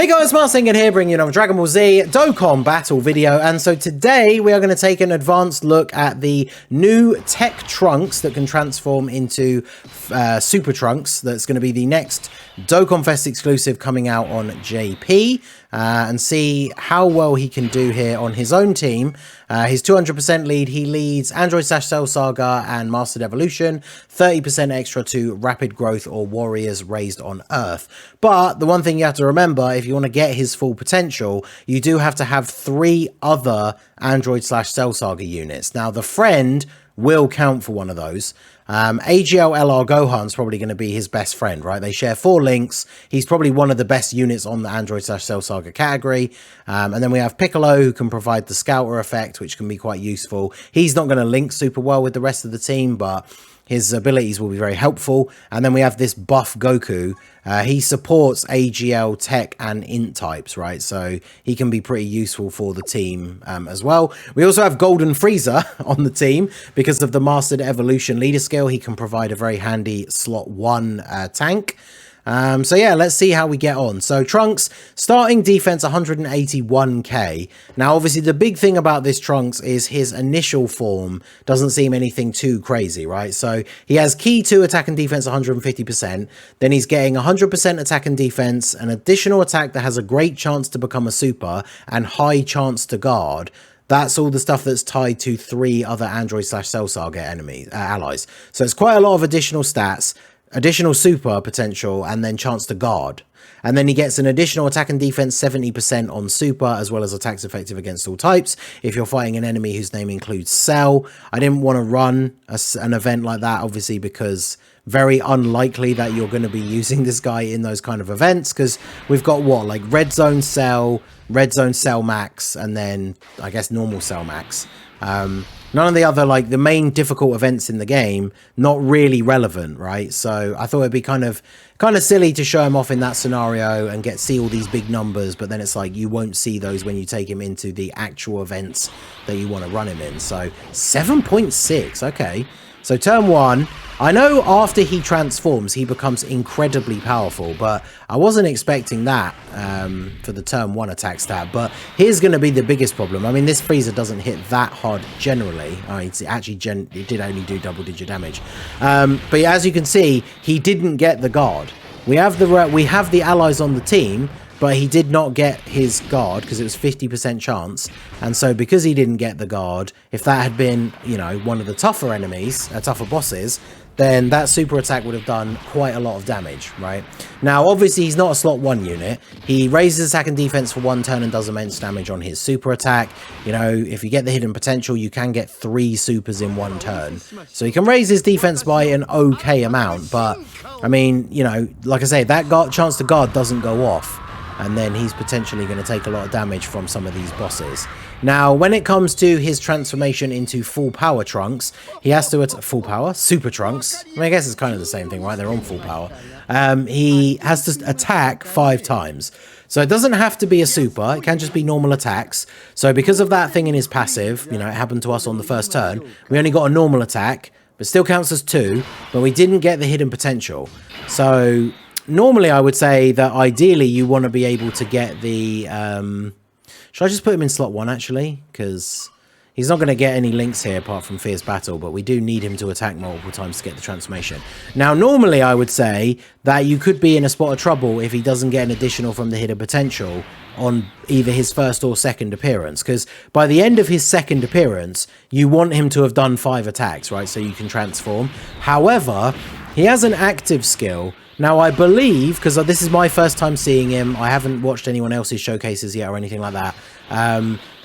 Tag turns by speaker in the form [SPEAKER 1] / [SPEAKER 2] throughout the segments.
[SPEAKER 1] Hey guys, Marsinger here, bringing you another Dragon Ball Z Dokkan battle video. And so today we are going to take an advanced look at the new TEQ Trunks that can transform into Super Trunks. That's going to be the next Dokkan Fest exclusive coming out on JP. And see how well he can do here on his own team. His 200% lead, he leads Android / Cell Saga and Mastered Evolution, 30% extra to Rapid Growth or Warriors Raised on Earth. But the one thing you have to remember, if you want to get his full potential, you do have to have 3 other Android / Cell Saga units. Now, the friend will count for one of those. AGL LR Gohan's probably going to be his best friend, right? They share 4 links. He's probably one of the best units on the Android / Cell Saga category. And then we have Piccolo, who can provide the Scouter effect, which can be quite useful. He's not going to link super well with the rest of the team, but his abilities will be very helpful. And then we have this buff Goku. He supports AGL, Tech, and Int types, right? So he can be pretty useful for the team as well. We also have Golden Frieza on the team because of the Mastered Evolution leader skill. He can provide a very handy slot 1 tank. So yeah, let's see how we get on. So Trunks, starting defense 181k. Now, obviously, the big thing about this Trunks is his initial form doesn't seem anything too crazy, right? So he has key 2 attack and defense 150%. Then he's getting 100% attack and defense, an additional attack that has a great chance to become a super and high chance to guard. That's all the stuff that's tied to 3 other Android / Cell Saga allies. So it's quite a lot of additional stats. Additional super potential, and then chance to guard. And then he gets an additional attack and defense 70% on super, as well as attacks effective against all types if you're fighting an enemy whose name includes Cell. I didn't want to run an event like that, obviously, because very unlikely that you're going to be using this guy in those kind of events, because we've got what, like Red Zone Cell Max, and then I guess normal Cell Max. None of the other, like, the main difficult events in the game, not really relevant, right? So I thought it'd be kind of silly to show him off in that scenario and see all these big numbers, but then it's like you won't see those when you take him into the actual events that you want to run him in. So 7.6, okay. So turn 1, I know after he transforms, he becomes incredibly powerful, but I wasn't expecting that for the turn 1 attack stat. But here's going to be the biggest problem. I mean, this Frieza doesn't hit that hard generally. It did only do double-digit damage. But as you can see, he didn't get the guard. We have the allies on the team, but he did not get his guard because it was 50% chance. And so because he didn't get the guard, if that had been, you know, one of the tougher enemies, tougher bosses, then that super attack would have done quite a lot of damage, right? Now, obviously, he's not a slot 1 unit. He raises attack and defense for 1 turn and does immense damage on his super attack. You know, if you get the hidden potential, you can get 3 supers in 1 turn. So he can raise his defense by an okay amount. But, I mean, you know, like I say, that chance to guard doesn't go off. And then he's potentially going to take a lot of damage from some of these bosses. Now, when it comes to his transformation into full power Trunks, he has to full power, super Trunks. I mean, I guess it's kind of the same thing, right? They're on full power. He has to attack 5 times. So it doesn't have to be a super. It can just be normal attacks. So because of that thing in his passive, you know, it happened to us on the first turn. We only got a normal attack, but still counts as 2. But we didn't get the hidden potential. So normally, I would say that ideally you want to be able to get the... should I just put him in slot 1, actually? Because he's not going to get any links here apart from Fierce Battle, but we do need him to attack multiple times to get the transformation. Now, normally I would say that you could be in a spot of trouble if he doesn't get an additional from the hidden potential on either his first or second appearance, because by the end of his second appearance, you want him to have done 5 attacks, right? So you can transform. However, he has an active skill. Now, I believe, because this is my first time seeing him, I haven't watched anyone else's showcases yet or anything like that,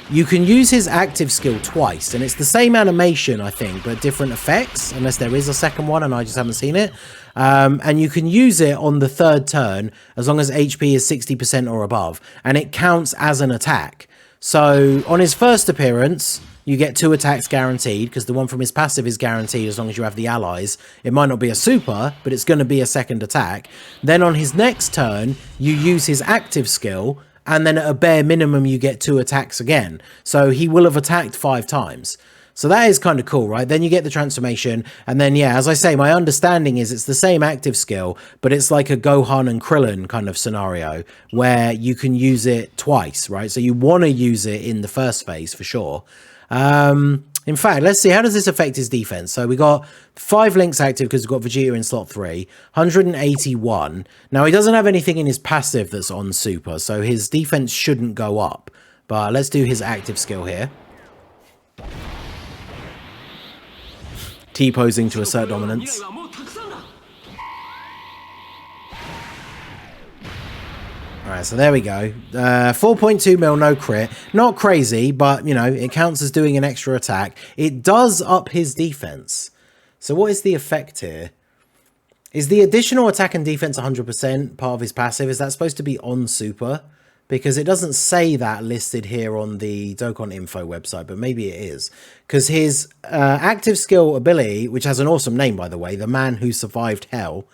[SPEAKER 1] you can use his active skill twice, and it's the same animation, I think, but different effects, unless there is a second one and I just haven't seen it. And you can use it on the 3rd turn as long as HP is 60% or above, and it counts as an attack. So on his first appearance, you get 2 attacks guaranteed, because the one from his passive is guaranteed as long as you have the allies. It might not be a super, but it's going to be a second attack. Then on his next turn, you use his active skill, and then at a bare minimum, you get 2 attacks again. So he will have attacked 5 times. So that is kind of cool, right? Then you get the transformation. And then, yeah, as I say, my understanding is it's the same active skill, but it's like a Gohan and Krillin kind of scenario where you can use it twice, right? So you want to use it in the first phase for sure. In fact, let's see, how does this affect his defense? So we got 5 links active because we've got Vegeta in slot 3, 181. Now he doesn't have anything in his passive that's on super, so his defense shouldn't go up. But let's do his active skill here. T-posing to assert dominance. Alright, so there we go. 4.2 mil, no crit. Not crazy, but, you know, it counts as doing an extra attack. It does up his defense. So what is the effect here? Is the additional attack and defense 100% part of his passive? Is that supposed to be on super? Because it doesn't say that listed here on the Dokkan info website, but maybe it is. Because his active skill ability, which has an awesome name, by the way, the man who survived hell,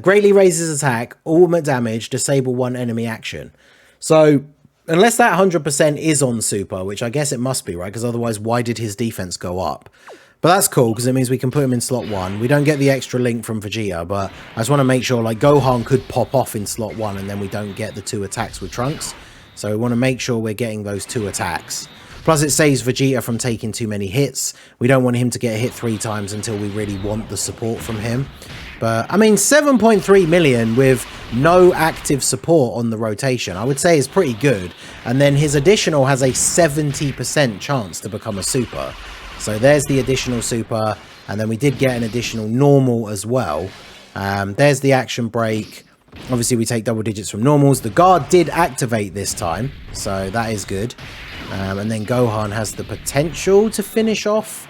[SPEAKER 1] greatly raises attack, ultimate damage, disable one enemy action. So unless that 100% is on super, which I guess it must be, right? Because otherwise, why did his defense go up? But that's cool, because it means we can put him in slot 1. We don't get the extra link from Vegeta, but I just want to make sure, like, Gohan could pop off in slot 1, and then we don't get the 2 attacks with Trunks. So we want to make sure we're getting those 2 attacks. Plus, it saves Vegeta from taking too many hits. We don't want him to get hit 3 times until we really want the support from him. But, I mean, 7.3 million with no active support on the rotation, I would say is pretty good. And then his additional has a 70% chance to become a super. So there's the additional super, and then we did get an additional normal as well. There's the action break. Obviously, we take double digits from normals. The guard did activate this time, so that is good. And then Gohan has the potential to finish off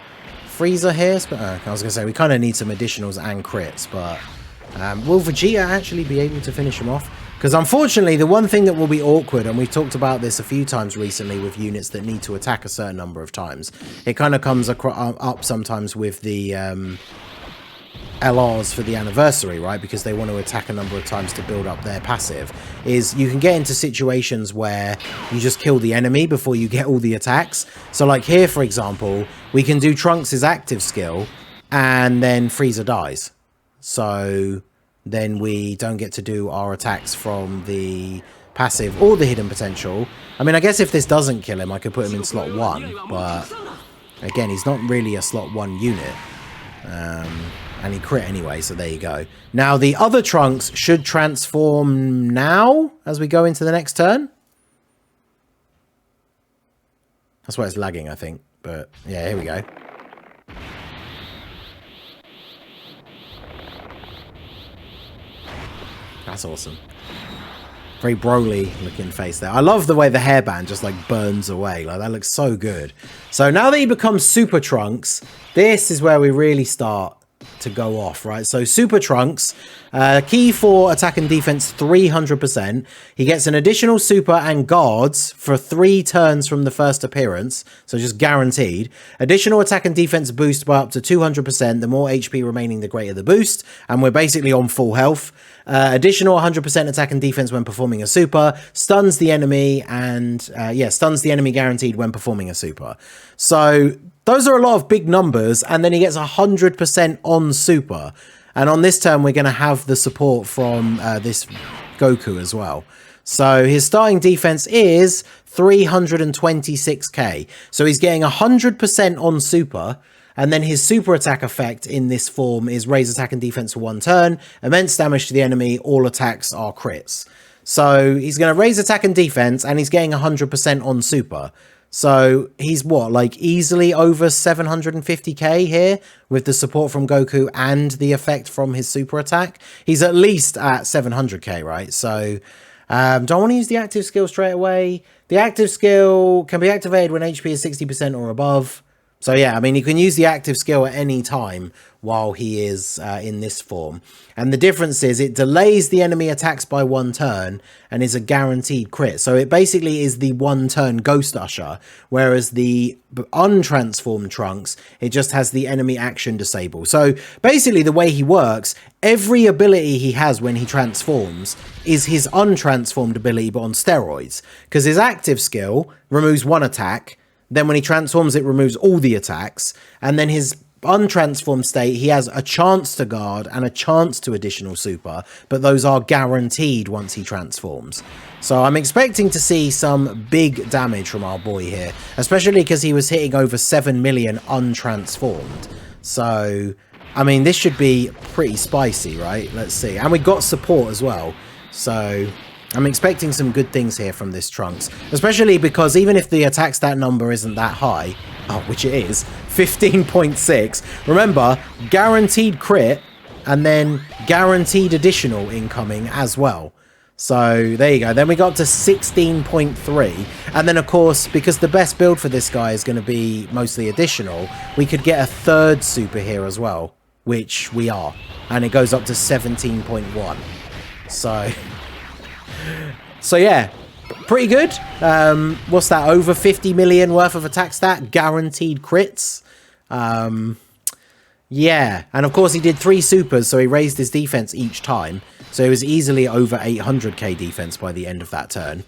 [SPEAKER 1] Frieza here. I was going to say, we kind of need some additionals and crits, but will Vegeta actually be able to finish him off? Because unfortunately, the one thing that will be awkward, and we've talked about this a few times recently with units that need to attack a certain number of times, it kind of comes up sometimes with the LRs for the anniversary, right? Because they want to attack a number of times to build up their passive, is you can get into situations where you just kill the enemy before you get all the attacks. So like here, for example, we can do Trunks' active skill and then Frieza dies. So then we don't get to do our attacks from the passive or the hidden potential. I mean, I guess if this doesn't kill him, I could put him in slot 1, but again, he's not really a slot 1 unit. And he crit anyway, so there you go. Now, the other Trunks should transform now as we go into the next turn. That's why it's lagging, I think. But yeah, here we go. That's awesome. Very Broly looking face there. I love the way the hairband just like burns away. Like that looks so good. So now that he becomes Super Trunks, this is where we really start to go off, right? So Super Trunks, key for attack and defense 300%. He gets an additional super and guards for 3 turns from the first appearance, so just guaranteed. Additional attack and defense boost by up to 200%. The more HP remaining, the greater the boost, and we're basically on full health. Additional 100% attack and defense when performing a super, stuns the enemy, and stuns the enemy guaranteed when performing a super. So those are a lot of big numbers, and then he gets 100% on super. And on this turn, we're going to have the support from this Goku as well. So his starting defense is 326k. So he's getting 100% on super. And then his super attack effect in this form is raise attack and defense for 1 turn, immense damage to the enemy, all attacks are crits. So he's going to raise attack and defense, and he's getting 100% on super. So he's what, like easily over 750k here with the support from Goku and the effect from his super attack. He's at least at 700k, right? So do I want to use the active skill straight away? The active skill can be activated when HP is 60% or above. So yeah, I mean, you can use the active skill at any time while he is in this form. And the difference is it delays the enemy attacks by 1 turn and is a guaranteed crit. So it basically is the 1 turn Ghost Usher, whereas the untransformed Trunks, it just has the enemy action disabled. So basically the way he works, every ability he has when he transforms is his untransformed ability but on steroids. Because his active skill removes 1 attack, Then when he transforms, it removes all the attacks. And then his untransformed state, he has a chance to guard and a chance to additional super, but those are guaranteed once he transforms. So I'm expecting to see some big damage from our boy here, especially because he was hitting over 7 million untransformed. So, I mean, this should be pretty spicy, right? Let's see. And we got support as well. So I'm expecting some good things here from this Trunks, especially because even if the attack stat number isn't that high, which it is, 15.6, remember, guaranteed crit and then guaranteed additional incoming as well. So there you go. Then we got to 16.3. And then, of course, because the best build for this guy is going to be mostly additional, we could get a third super here as well, which we are. And it goes up to 17.1. So yeah, pretty good. What's that? Over 50 million worth of attack stat, guaranteed crits. Yeah, and of course he did 3 supers, so he raised his defense each time. So it was easily over 800k defense by the end of that turn.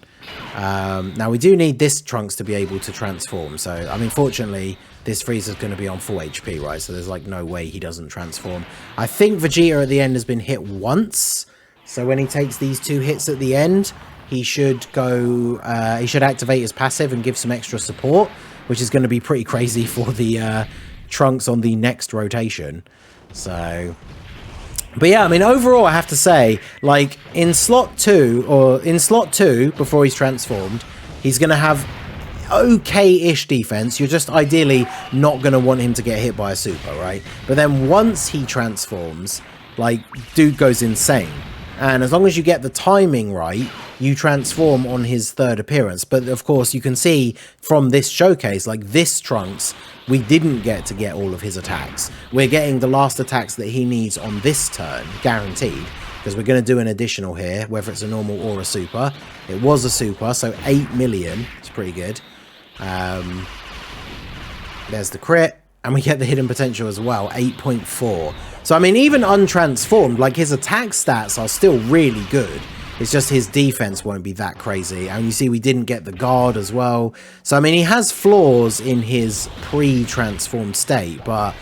[SPEAKER 1] Now we do need this Trunks to be able to transform. So, I mean, fortunately, this Frieza's going to be on full HP, right? So there's like no way he doesn't transform. I think Vegeta at the end has been hit once. So when he takes these 2 hits at the end, he should go, he should activate his passive and give some extra support, which is going to be pretty crazy for the Trunks on the next rotation. So, but yeah, I mean, overall, I have to say, like, in slot 2, before he's transformed, he's going to have okay-ish defense. You're just ideally not going to want him to get hit by a super, right? But then once he transforms, like, dude goes insane. And as long as you get the timing right, you transform on his third appearance. But of course, you can see from this showcase, like this Trunks, we didn't get all of his attacks. We're getting the last attacks that he needs on this turn, guaranteed. Because we're going to do an additional here, whether it's a normal or a super. It was a super, so 8 million. It's pretty good. There's the crit. And we get the hidden potential as well, 8.4. So, I mean, even untransformed, like, his attack stats are still really good. It's just his defense won't be that crazy. And you see we didn't get the guard as well. So, I mean, he has flaws in his pre-transformed state. But,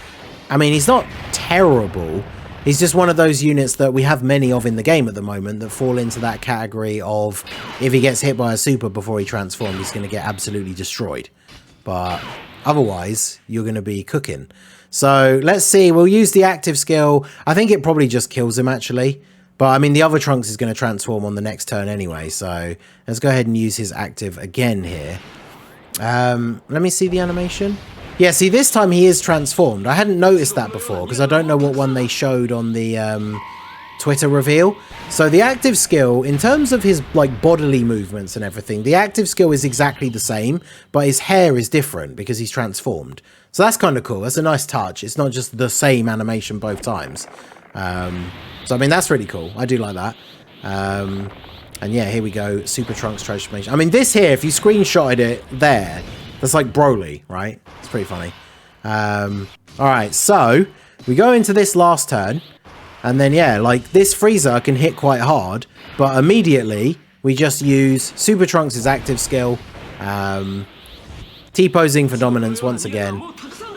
[SPEAKER 1] I mean, he's not terrible. He's just one of those units that we have many of in the game at the moment that fall into that category of if he gets hit by a super before he transforms, he's going to get absolutely destroyed. But otherwise, you're going to be cooking. So let's see. We'll use the active skill. I think it probably just kills him, actually. But, I mean, the other Trunks is going to transform on the next turn anyway. So let's go ahead and use his active again here. Let me see the animation. Yeah, see, this time he is transformed. I hadn't noticed that before because I don't know what one they showed on the Twitter reveal. So the active skill, in terms of his like bodily movements and everything, the active skill is exactly the same, but his hair is different because he's transformed. So that's kind of cool. That's a nice touch. It's not just the same animation both times. So I mean, that's really cool. I do like that. And yeah, here we go. Super Trunks transformation. I mean, this here, if you screenshotted it there, that's like Broly, right? It's pretty funny. All right, so we go into this last turn. And then, yeah, like this Frieza can hit quite hard. But immediately, we just use Super Trunks' active skill. T-posing for dominance once again.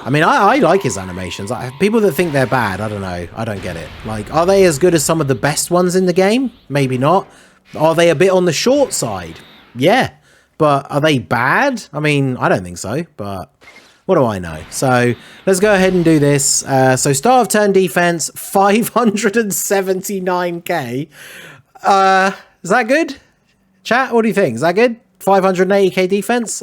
[SPEAKER 1] I mean, I like his animations. People that think they're bad, I don't know. I don't get it. Like, are they as good as some of the best ones in the game? Maybe not. Are they a bit on the short side? Yeah. But are they bad? I mean, I don't think so. But what do I know? So let's go ahead and do this. So start of turn defense, 579k. Is that good? Chat, what do you think? Is that good? 580k defense?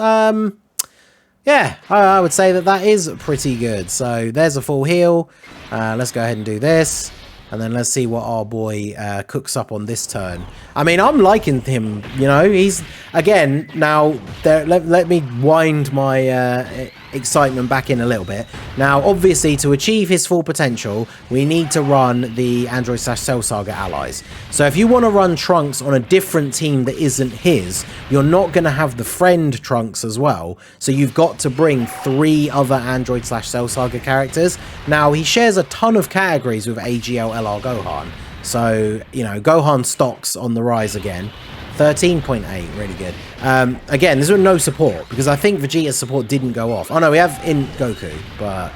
[SPEAKER 1] Yeah, I would say that is pretty good. So there's a full heal. Let's go ahead and do this. And then let's see what our boy cooks up on this turn. I mean, I'm liking him, you know. He's, again, now, let me wind my excitement back in a little bit. Now, obviously, to achieve his full potential, we need to run the Android/Cell Saga allies. So if you want to run Trunks on a different team that isn't his, you're not going to have the friend Trunks as well. So you've got to bring 3 other Android/Cell Saga characters. Now, he shares a ton of categories with AGL LR Gohan. So, you know, Gohan stocks on the rise again. 13.8, really good. Again, there's no support, because I think Vegeta's support didn't go off. Oh no, we have in Goku, but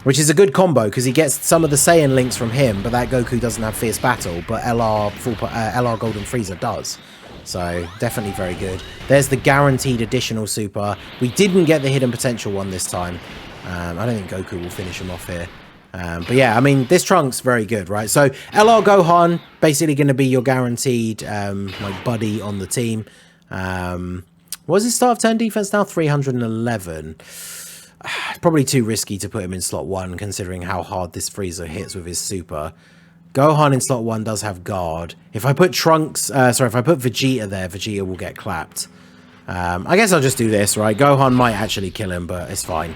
[SPEAKER 1] which is a good combo, because he gets some of the Saiyan links from him, but that Goku doesn't have Fierce Battle, but LR Golden Frieza does. So, definitely very good. There's the guaranteed additional super. We didn't get the hidden potential one this time. I don't think Goku will finish him off here. But yeah, I mean, this Trunks, very good, right? So, LR Gohan, basically going to be your guaranteed like buddy on the team. What's his start of turn defense now? 311. Probably too risky to put him in slot 1, considering how hard this Frieza hits with his super. Gohan in slot 1 does have guard. If I put Trunks, if I put Vegeta there, Vegeta will get clapped. I guess I'll just do this, right? Gohan might actually kill him, but it's fine.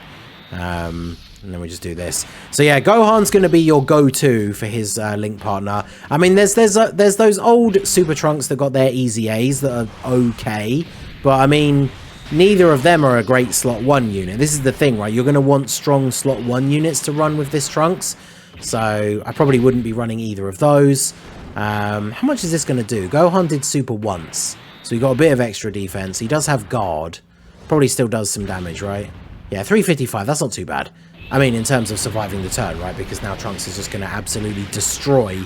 [SPEAKER 1] And then we just do this. So yeah, Gohan's going to be your go-to for his link partner. I mean, there's those old Super Trunks that got their easy A's that are okay, but I mean, neither of them are a great slot 1 unit. This is the thing, right? You're going to want strong slot 1 units to run with this Trunks. So I probably wouldn't be running either of those. How much is this going to do? Gohan did super once, so he got a bit of extra defense. He does have guard. Probably still does some damage, right? Yeah, 355. That's not too bad. I mean, in terms of surviving the turn, right? Because now Trunks is just going to absolutely destroy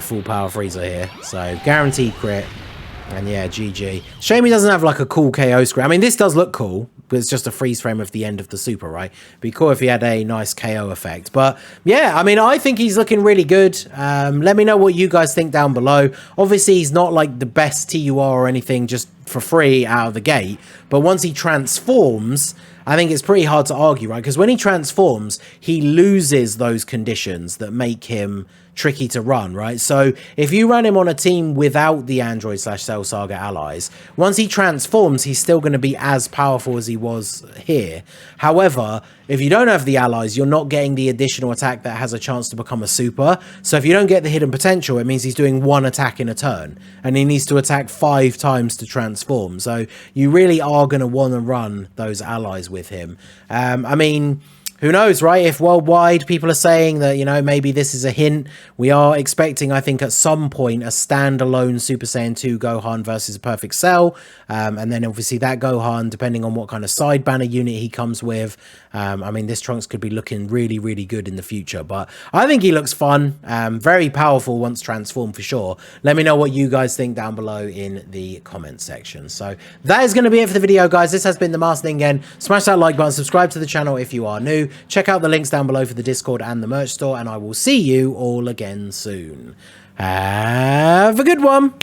[SPEAKER 1] full power Frieza here. So guaranteed crit. And yeah, GG. Shame he doesn't have like a cool KO screen. I mean, this does look cool, but it's just a freeze frame of the end of the super, right? It'd be cool if he had a nice KO effect. But yeah, I mean, I think he's looking really good. Let me know what you guys think down below. Obviously, he's not like the best TUR or anything just for free out of the gate. But once he transforms, I think it's pretty hard to argue, right? Because when he transforms, he loses those conditions that make him tricky to run, right? So if you run him on a team without the Android / Cell Saga allies, once he transforms, he's still going to be as powerful as he was here. However, if you don't have the allies, you're not getting the additional attack that has a chance to become a super. So if you don't get the hidden potential, it means he's doing 1 attack in a turn, and he needs to attack 5 times to transform. So you really are going to want to run those allies with him. I mean, who knows, right? If worldwide people are saying that, you know, maybe this is a hint, we are expecting, I think, at some point, a standalone Super Saiyan 2 Gohan versus a Perfect Cell. And then obviously that Gohan, depending on what kind of side banner unit he comes with, I mean, this Trunks could be looking really, really good in the future. But I think he looks fun, very powerful once transformed for sure. Let me know what you guys think down below in the comment section. So that is going to be it for the video, guys. This has been the Master Ningen. Smash that like button, subscribe to the channel if you are new. Check out the links down below for the Discord and the merch store, and I will see you all again soon. Have a good one.